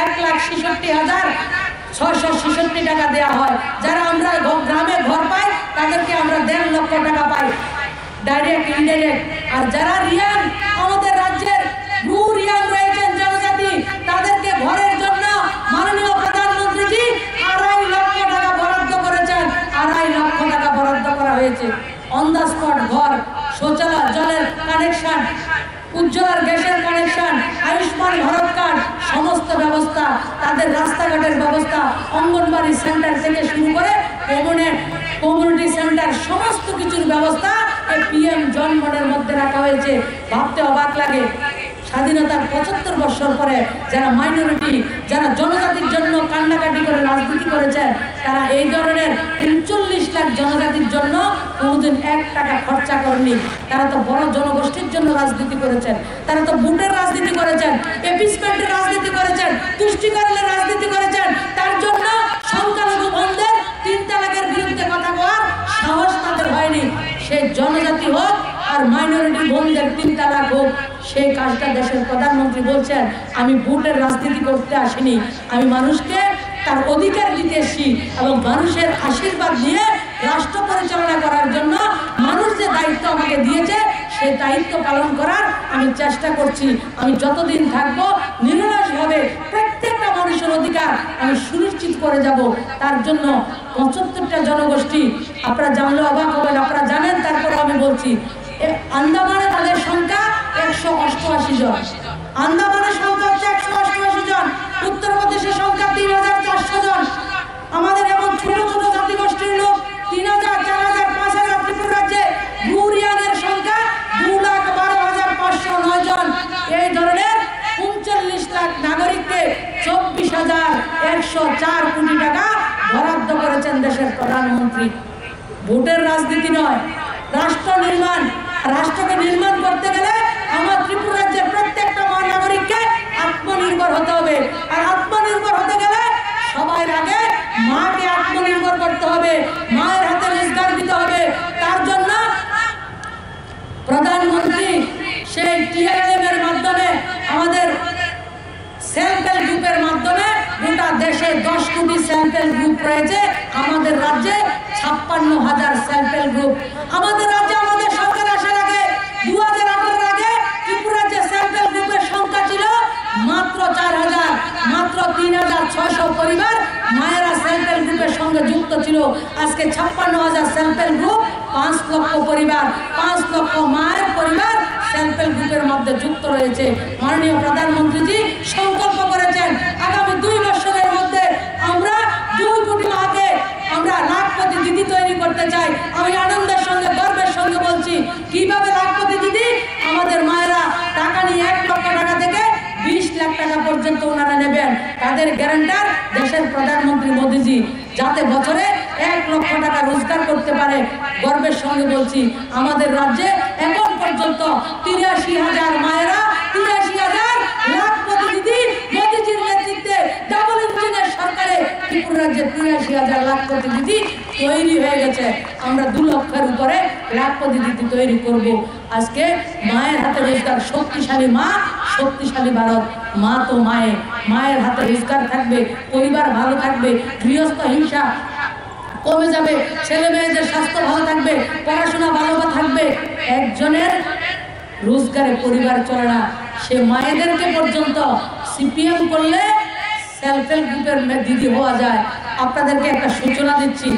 1,66,666 টাকা দেওয়া হয়। যারা আমরা গ্রামে ঘর পাই তাদেরকে আমরা 1.5 লক্ষ টাকা পাই, ডাইরেক্ট ইনডাইরেক্ট। আর যারা রিয়াং, আমাদের রাজ্যের ব্লু রিয়াং রয়েছেন জনজাতি, তাদেরকে ঘরের জন্য মাননীয় প্রধানমন্ত্রীজি 2.5 লক্ষ টাকা বরাদ্দ করেছেন। 2.5 লক্ষ টাকা বরাদ্দ করা হয়েছে। অন দ্য স্পট ঘর, শৌচালয়, জলের কানেকশন, উজ্জ্বলার গ্যাসের কানেকশন, আয়ুষ্মান ভারত কার্ড, সমস্ত ব্যবস্থা, তাদের রাস্তাঘাটের ব্যবস্থা, অঙ্গনবাড়ি সেন্টার থেকে শুরু করে কমিউনিটি সেন্টার, সমস্ত কিছুর ব্যবস্থা এই PM জনগণের মধ্যে রাখা হয়েছে। ভাবতে অবাক লাগে, স্বাধীনতার 75 বছর পরে যারা মাইনরিটি, যারা জনজাতির জন্য কান্নাকাটি করে রাজনীতি করেছেন, তারা এই ধরনের 39 লাখ জনজাতির জন্য কোনোদিন 1 টাকা খরচা করেনি। তারা তো বড় জনগোষ্ঠীর জন্য রাজনীতি করেছেন, তারা তো ভোটের রাজনীতি করেছেন, এপিসমেন্টের রাজনীতি করেছেন, তুষ্টিকরণের রাজনীতি করেছেন। তার জন্য সংখ্যালঘু বন্ধের 3 তালাকের বিরুদ্ধে কথা বলার সাহস তাদের হয়নি। সে জনজাতি হোক আর মাইনরিটি বন্ধের 3 তালাক হোক, সেই কাজটা দেশের প্রধানমন্ত্রী বলছেন আমি ভোটের রাজনীতি করতে আসিনি, আমি মানুষকে তার অধিকার দিতে এসেছি এবং মানুষের আশীর্বাদ দিয়ে রাষ্ট্র পরিচালনা করার জন্য মানুষ যে দায়িত্ব আমাকে দিয়েছে সেই দায়িত্ব পালন করার আমি চেষ্টা করছি। আমি যতদিন থাকবো নিরলসভাবে প্রত্যেকটা মানুষের অধিকার আমি সুনিশ্চিত করে যাব। তার জন্য 75টা জনগোষ্ঠী, আপনারা জানলে অবাক হবেন, আপনারা জানেন, তারপরে আমি বলছি, আন্দামানে তাদের সংখ্যা 188 জন, আন্দামানের সংখ্যা হচ্ছে 188 জন, উত্তরপ্রদেশের সংখ্যা 3,400 জন। আমাদের এমন ছোট ছোট জাতিগোষ্ঠীর লোক 3,000, 4,000, 5,000। ত্রিপুরা রাজ্যে ব্লু রিয়াংয়ের সংখ্যা 2,12,509 জন। এই ধরনের 39 লাখ নাগরিককে 24,104 কোটি টাকা বরাদ্দ করেছেন দেশের প্রধানমন্ত্রী। ভোটের রাজনীতি নয়, রাষ্ট্র নির্মাণ। রাষ্ট্রকে নির্মাণ করতে গেলে আমার ত্রিপুরা রাজ্যের প্রত্যেকটা নাগরিককে আত্মনির্ভর হতে হবে। আর আত্মনির্ভর হতে গেলে সবার আগে মাকে আত্মনির্ভর করতে হবে, মায়ের হাতে রোজগার দিতে হবে। তার জন্য প্রধানমন্ত্রী সেই TRM এর মাধ্যমে, আমাদের সেলফ হেল্প গ্রুপের মাধ্যমে গোটা দেশে 10 কোটি সেলফ হেল্প গ্রুপ রয়েছে। আমাদের রাজ্যে 56,000 সেলফ হেল্প গ্রুপ। আমাদের রাজ্যে আমাদের সরকার আসার আগে 2018 আগে ত্রিপুরা রাজ্যে সেলফ হেল্প গ্রুপের সংখ্যা ছিল মাত্র 4,000। মাত্র 3,600 পরিবার মায়েরা সেলফ হেল্প গ্রুপের সঙ্গে যুক্ত ছিল। আজকে 56,000 সেলফ হেল্প গ্রুপ, 5 লক্ষ পরিবার, 5 লক্ষ মায়ের পরিবার সেলফ হেল্প গ্রুপের মধ্যে যুক্ত রয়েছে। মাননীয় প্রধানমন্ত্রীজি সংকল্প করেছেন আগামী 2 বছরের মধ্যে আমরা 2 কোটি মাকে আমরা লাখপতি দিদি তৈরি করতে চাই। আমি আনন্দের সঙ্গে গর্বের সঙ্গে বলছি, কিভাবে লাখপতি দিদি? আমাদের মায়েরা টাকা নিয়ে 1 লক্ষ টাকা থেকে 20 লাখ টাকা পর্যন্ত ওনারা নেবেন। তাদের গ্যারান্টার দেশের প্রধানমন্ত্রী মোদীজি, যাতে বছরে 1 লক্ষ টাকা রোজগার করতে পারে। গর্বের সঙ্গে বলছি, আমাদের রাজ্যে এখন পর্যন্ত 83,000 মায়েরা, 83,000 লাখপতি দিদি মোদীজির নেতৃত্বে ডাবল ইঞ্জিনের সরকারে ত্রিপুরা রাজ্যে 83,000 লাখপতি দিদি তৈরি হয়ে গেছে। আমরা 2 লক্ষের উপরে লাখপতি দিদি তৈরি করব। আজকে মায়ের হাতে রোজগার, শক্তিশালী মা, শক্তিশালী ভারত। মা তো মায়ের হাতে রোজগার থাকবে, পরিবার ভালো থাকবে, গৃহস্থ হিংসা কমে যাবে, ছেলে মেয়েদের স্বাস্থ্য ভালো থাকবে, পড়াশোনা ভালো থাকবে। একজনের রোজগারে পরিবার চলে না। সে মায়েদেরকে পর্যন্ত CPM করলে সেলফ হেল্প গ্রুপের দিদি হওয়া যায়। আপনাদেরকে একটা সূচনা দিচ্ছি,